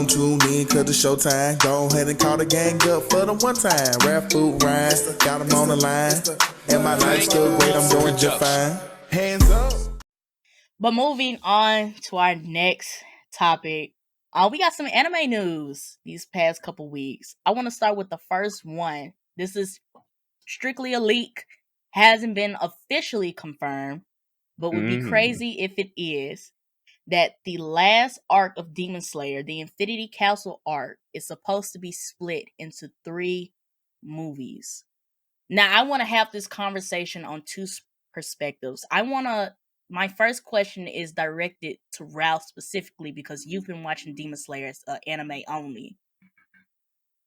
gon' tune in cause the showtime. Go ahead and call the gang up for the one time. Rap food rhyme, got them on the line. And my life's still great, I'm doing just fine. Hands up. But moving on to our next topic, we got some anime news these past couple weeks. I want to start with the first one. This is strictly a leak, hasn't been officially confirmed, but would be crazy if it is. That the last arc of Demon Slayer, the Infinity Castle arc, is supposed to be split into 3 movies. Now, I want to have this conversation on 2 perspectives. My first question is directed to Ralph specifically because you've been watching Demon Slayer anime only.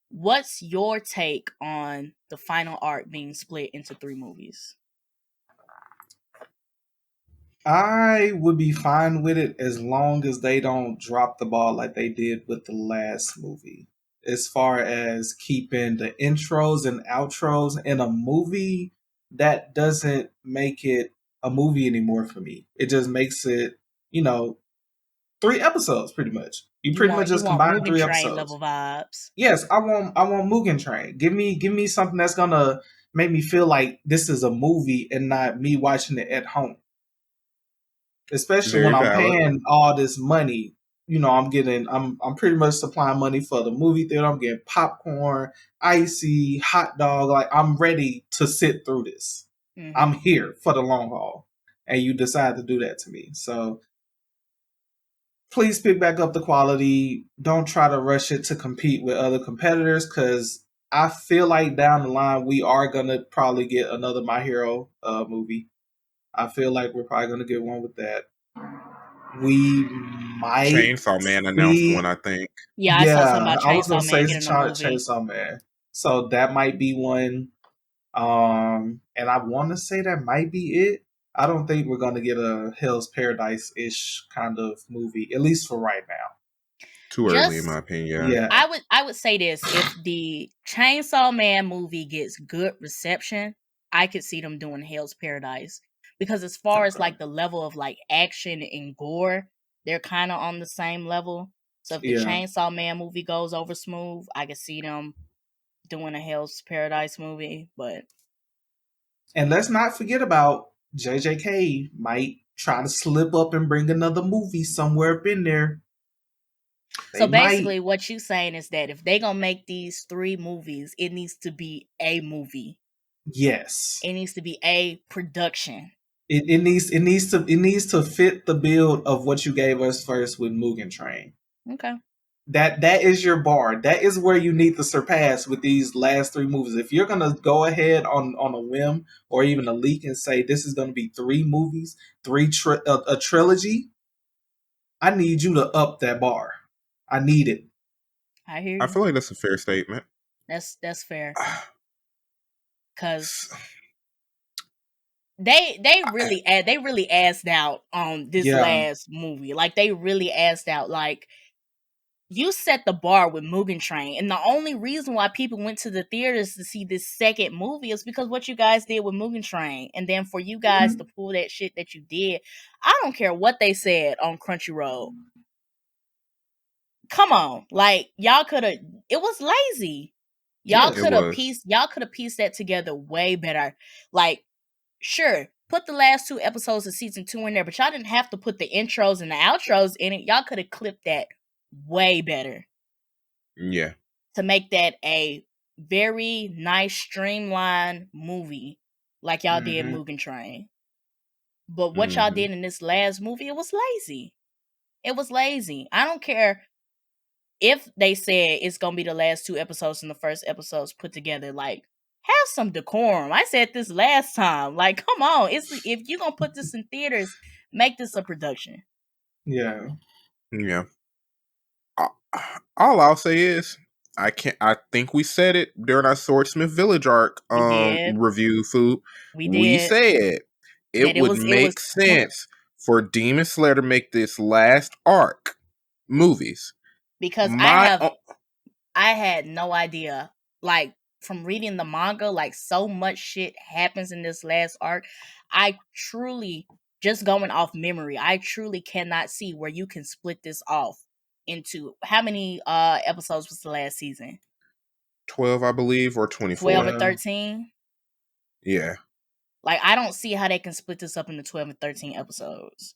What's your take on the final arc being split into 3 movies? I would be fine with it as long as they don't drop the ball like they did with the last movie. As far as keeping the intros and outros in a movie, that doesn't make it a movie anymore for me. It just makes it, 3 episodes pretty much. You pretty much You just want combine Mugen 3 Train episodes. level vibes. Yes, I want Mugen Train. Give me something that's gonna make me feel like this is a movie and not me watching it at home. Especially Very when I'm valid. paying all this money. I'm pretty much supplying money for the movie theater. I'm getting popcorn, icy, hot dog. Like I'm ready to sit through this. Mm-hmm. I'm here for the long haul. And you decide to do that to me. So please pick back up the quality. Don't try to rush it to compete with other competitors because I feel like down the line we are gonna probably get another My Hero movie. I feel like we're probably gonna get one with that. We might Chainsaw Man announced see. one, I think. Yeah, I saw something about I was gonna Chainsaw Man say getting a movie. Chainsaw Man. So that might be one. And I want to say that might be it. I don't think we're gonna get a Hell's Paradise ish kind of movie, at least for right now. Too early, in my opinion. Yeah. I would say this: if the Chainsaw Man movie gets good reception, I could see them doing Hell's Paradise because as far as like the level of like action and gore, they're kind of on the same level. So if the Chainsaw Man movie goes over smooth, I could see them doing a Hell's Paradise movie. And let's not forget about JJK might try to slip up and bring another movie somewhere up in there. So basically, what you saying is that if they gonna make these 3 movies, it needs to be a movie. Yes, it needs to be a production. It needs to fit the build of what you gave us first with Mugen Train. Okay. That is your bar. That is where you need to surpass with these last 3 movies. If you're gonna go ahead on a whim or even a leak and say this is gonna be 3 movies, a trilogy, I need you to up that bar. I need it. I hear you. I feel like that's a fair statement. That's fair. Cause they really asked out on this last movie. Like they really asked out. Like you set the bar with Mugen Train, and the only reason why people went to the theaters to see this second movie is because what you guys did with Mugen Train, and then for you guys to pull that shit that you did, I don't care what they said on Crunchyroll. Come on, like y'all could have. It was lazy. Y'all could have pieced that together way better. Like, sure, put the last 2 episodes of season 2 in there, but y'all didn't have to put the intros and the outros in it. Y'all could have clipped that way better. Yeah. To make that a very nice, streamlined movie like y'all did Mugen Train. But what y'all did in this last movie, it was lazy. It was lazy. I don't care if they said it's gonna be the last 2 episodes and the first episodes put together. Like, have some decorum. I said this last time. Like, come on. If you're gonna put this in theaters, make this a production. Yeah. All I'll say is I think we said it during our Swordsmith Village arc review food. We said it would make sense for Demon Slayer to make this last arc movies. Because I had no idea. Like from reading the manga, like so much shit happens in this last arc. I truly, just going off memory, I truly cannot see where you can split this off into how many episodes was the last season? 12, I believe, or 24. 12 or 13? Yeah. Like, I don't see how they can split this up into 12 and 13 episodes.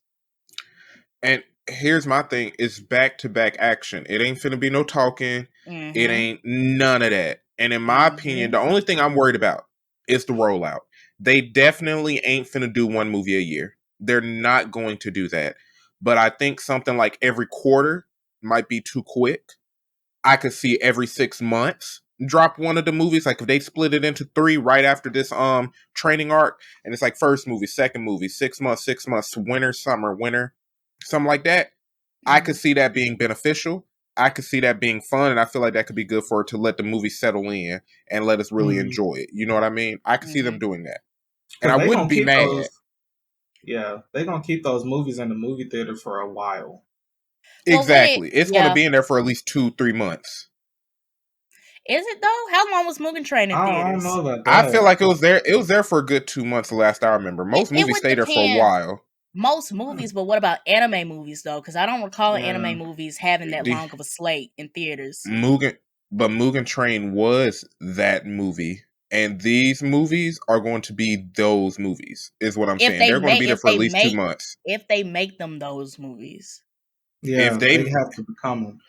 And here's my thing. It's back-to-back action. It ain't finna be no talking. Mm-hmm. It ain't none of that. And in my opinion, the only thing I'm worried about is the rollout. They definitely ain't finna do one movie a year. They're not going to do that. But I think something like every quarter might be too quick. I could see every 6 months drop one of the movies. Like if they split it into 3 right after this training arc, and it's like first movie, second movie, 6 months, winter, summer, winter, something like that. Mm-hmm. I could see that being beneficial. I could see that being fun, and I feel like that could be good for it to let the movie settle in and let us really enjoy it. You know what I mean? I could see them doing that. And I wouldn't be mad. They're going to keep those movies in the movie theater for a while. Exactly. It's going to be in there for at least 2-3 months. Is it though? How long was Mugen Train in theaters? I don't know about that. I feel like it was there. It was there for a good 2 months. The last I remember, most movies stay there for a while. Most movies, but what about anime movies though? Because I don't recall anime movies having that long of a slate in theaters. Mugen Train was that movie, and these movies are going to be those movies. Is what I'm saying. They're going to be there for at least 2 months. If they make them those movies, if they have to become them.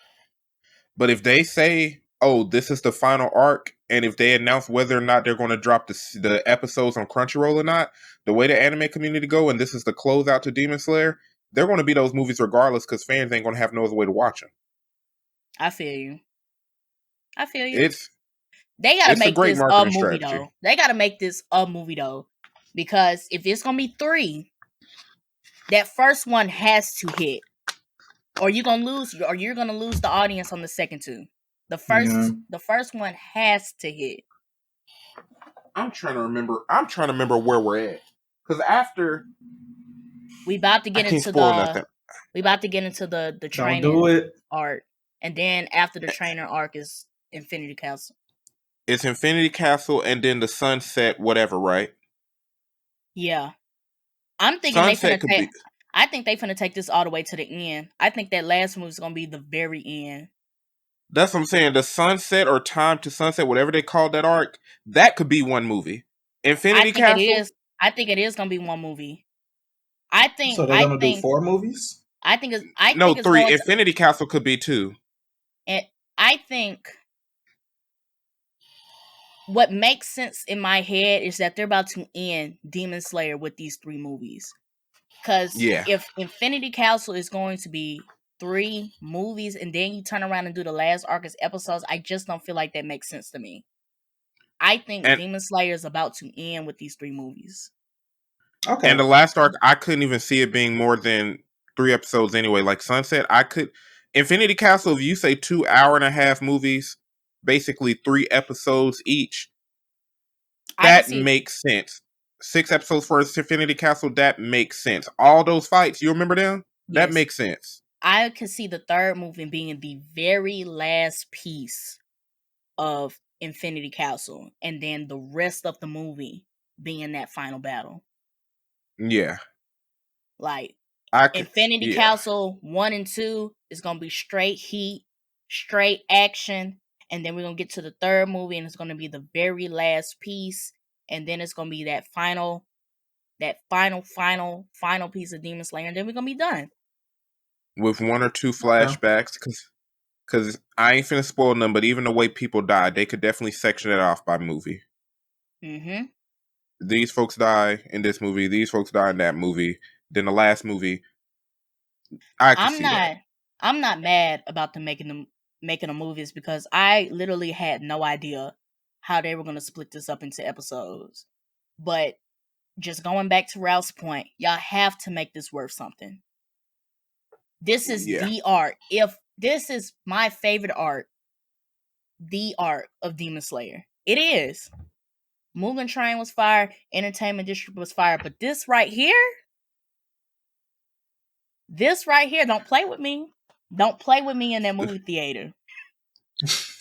But if they say, "Oh, this is the final arc," and if they announce whether or not they're going to drop the episodes on Crunchyroll or not, the way the anime community go, and this is the closeout to Demon Slayer, they're going to be those movies regardless because fans ain't going to have no other way to watch them. I feel you. They got to make this a movie though. They got to make this a movie though, because if it's going to be 3, that first one has to hit, or you're going to lose the audience on the second 2. The first one has to hit. I'm trying to remember where we're at, because after we about to get into the training arc, and then after the trainer arc is Infinity Castle. It's Infinity Castle, and then the Sunset, whatever, right? Yeah, I'm thinking I think they finna take this all the way to the end. I think that last move is gonna be the very end. That's what I'm saying. The Sunset or Time to Sunset, whatever they call that arc, that could be one movie. Infinity Castle. I think it is gonna be one movie. So they're gonna do 4 movies? I think it's 3. Infinity Castle could be 2. And I think what makes sense in my head is that they're about to end Demon Slayer with these 3 movies. Because if Infinity Castle is going to be 3 movies and then you turn around and do the last arc as episodes, I just don't feel like that makes sense to me. I think Demon Slayer is about to end with these 3 movies. Okay. And the last arc, I couldn't even see it being more than 3 episodes anyway. Like Sunset, Infinity Castle, if you say 2 hour-and-a-half movies, basically 3 episodes each, that makes sense. 6 episodes for Infinity Castle, that makes sense. All those fights, you remember them? Yes. That makes sense. I could see the 3rd movie being the very last piece of Infinity Castle, and then the rest of the movie being that final battle. Yeah. Like, Infinity Castle 1 and 2 is going to be straight heat, straight action, and then we're going to get to the 3rd movie, and it's going to be the very last piece, and then it's going to be that final piece of Demon Slayer, and then we're going to be done. With 1 or 2 flashbacks, because I ain't finna spoil them, but even the way people died, they could definitely section it off by movie. Mm-hmm. These folks die in this movie, these folks die in that movie, then the last movie. I'm not mad about them making the movies, because I literally had no idea how they were going to split this up into episodes. But just going back to Ralph's point, y'all have to make this worth something. This is the arc. If this is my favorite arc, the arc of Demon Slayer. It is. Mugen Train was fire. Entertainment District was fire. But this right here, don't play with me. Don't play with me in that movie theater.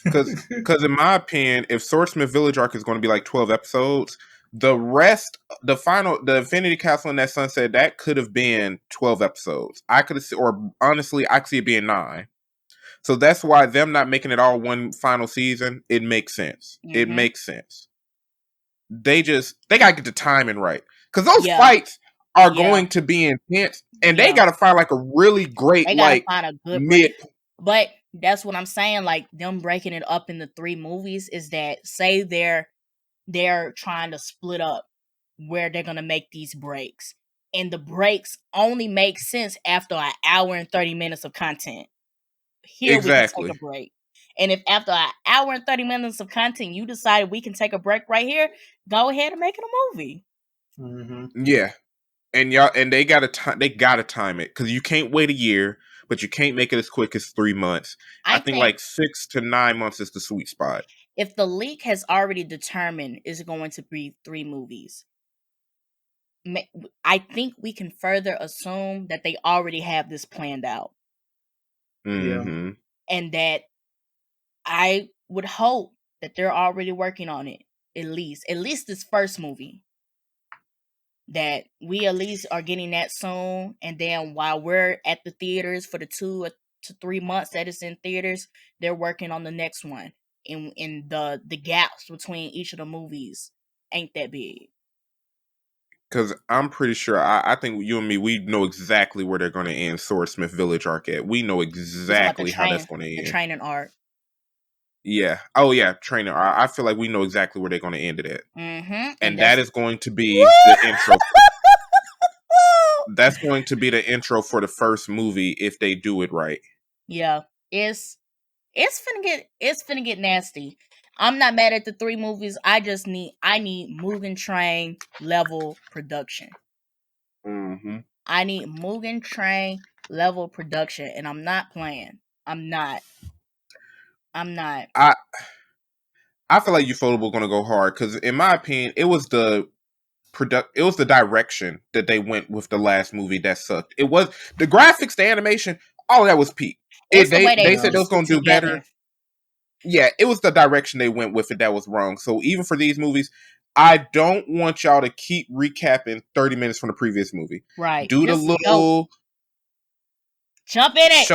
Because in my opinion, if Swordsmith Village arc is going to be like 12 episodes, the rest, the Infinity Castle and that Sunset, that could have been 12 episodes. I could see it being 9. So that's why them not making it all one final season, it makes sense. Mm-hmm. It makes sense. They gotta get the timing right. Because those fights are going to be intense. And they gotta find like a really great, like, find a good mid. But that's what I'm saying. Like, them breaking it up into 3 movies is that, say they're trying to split up where they're gonna make these breaks. And the breaks only make sense after an hour and 30 minutes of content. Here we can take a break. And if after an hour and 30 minutes of content, you decide we can take a break right here, go ahead and make it a movie. Mm-hmm. Yeah. And they gotta time it. Because you can't wait a year, but you can't make it as quick as 3 months. I think like 6 to 9 months is the sweet spot. If the leak has already determined it's going to be 3 movies, I think we can further assume that they already have this planned out. Mm-hmm. And that I would hope that they're already working on it. At least this first movie. That we at least are getting that soon. And then while we're at the theaters for the 2 to 3 months that it's in theaters, they're working on the next one. And the gaps between each of the movies ain't that big. Because I'm pretty sure, I think you and me, we know exactly where they're going to end Swordsmith Village arc at. We know exactly how that's going to end. The training arc. Yeah. Oh, yeah. Training arc. I feel like we know exactly where they're going to end it at. Mm-hmm. And that is going to be the intro. That's going to be the intro for the first movie if they do it right. Yeah. It's finna get nasty. I'm not mad at the 3 movies. I need Mugen Train level production. Mm-hmm. I need Mugen Train level production, and I'm not playing. I'm not. I feel like Ufotable gonna go hard because, in my opinion, it was the direction that they went with the last movie that sucked. It was the graphics, the animation, all of that was peak. They said they was gonna do better. Yeah, it was the direction they went with it that was wrong. So even for these movies, I don't want y'all to keep recapping 30 minutes from the previous movie. Right. Do just the little jump in it.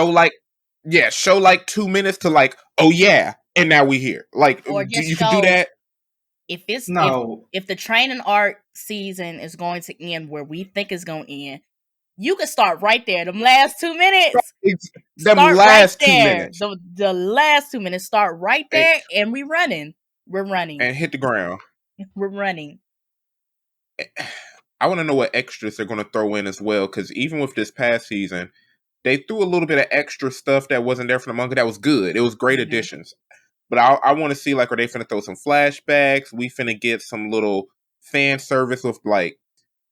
Show like 2 minutes to like, oh yeah, and now we here. Like, or you can do that. If the training arc season is going to end where we think it's going to end, you can start right there. Them last 2 minutes. The last 2 minutes. Start right there, and we're running. And hit the ground. We're running. I want to know what extras they're going to throw in as well, because even with this past season, they threw a little bit of extra stuff that wasn't there from the manga that was good. It was great additions. But I want to see, like, are they finna throw some flashbacks? We finna get some little fan service with, like,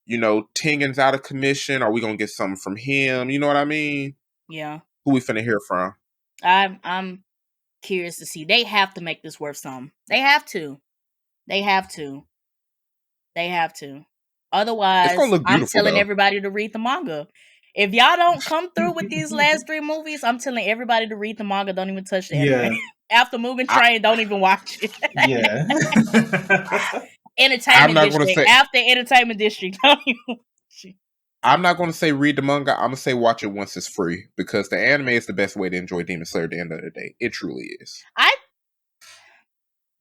you know, Tengen's out of commission. Are we gonna get something from him? You know what I mean? Yeah. Who we finna hear from? I'm curious to see. They have to make this worth something. They have to. Otherwise, I'm telling everybody to read the manga. If y'all don't come through with these last 3 movies, I'm telling everybody to read the manga. Don't even touch the anime. After Mugen Train, don't even watch it. Yeah. Entertainment District. After Entertainment District, don't even watch it. I'm not going to say read the manga. I'm going to say watch it once it's free, because the anime is the best way to enjoy Demon Slayer at the end of the day. It truly is.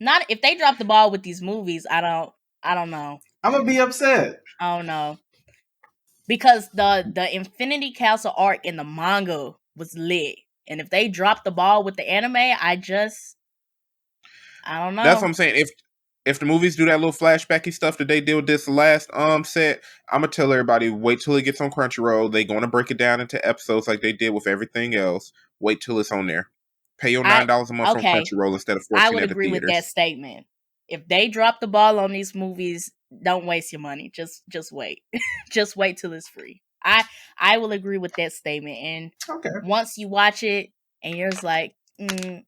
Not if they drop the ball with these movies, I don't know. I'm going to be upset. I don't know. Because the Infinity Castle arc in the manga was lit. And if they drop the ball with the anime, I don't know. That's what I'm saying. If the movies do that little flashbacky stuff that they did with this last set, I'm gonna tell everybody, wait till it gets on Crunchyroll. They're gonna break it down into episodes like they did with everything else. Wait till it's on there. Pay your $9 a month on Crunchyroll instead of $14 I would agree with that statement. If they drop the ball on these movies, don't waste your money. Just wait. Just wait till it's free. I will agree with that statement. And once you watch it and you're just like,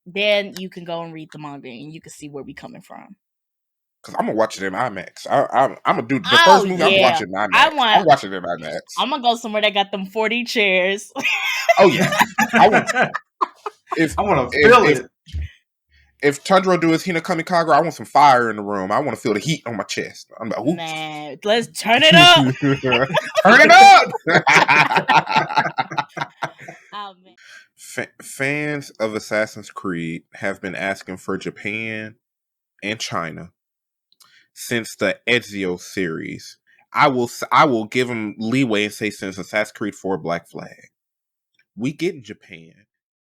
then you can go and read the manga and you can see where we coming from. Because I'm going to watch it in IMAX. I'm going to do the first movie. I'm watching in IMAX. I'm watching it in IMAX. I'm going to go somewhere that got them 4D chairs. Oh, yeah. I want to feel it. If Tundra do his Hinakami Kagura, I want some fire in the room. I want to feel the heat on my chest. I'm like, oops. Man, let's turn it up. Turn it up. Oh man. Fans of Assassin's Creed have been asking for Japan and China since the Ezio series. I will give them leeway and say since Assassin's Creed 4 Black Flag. We get Japan.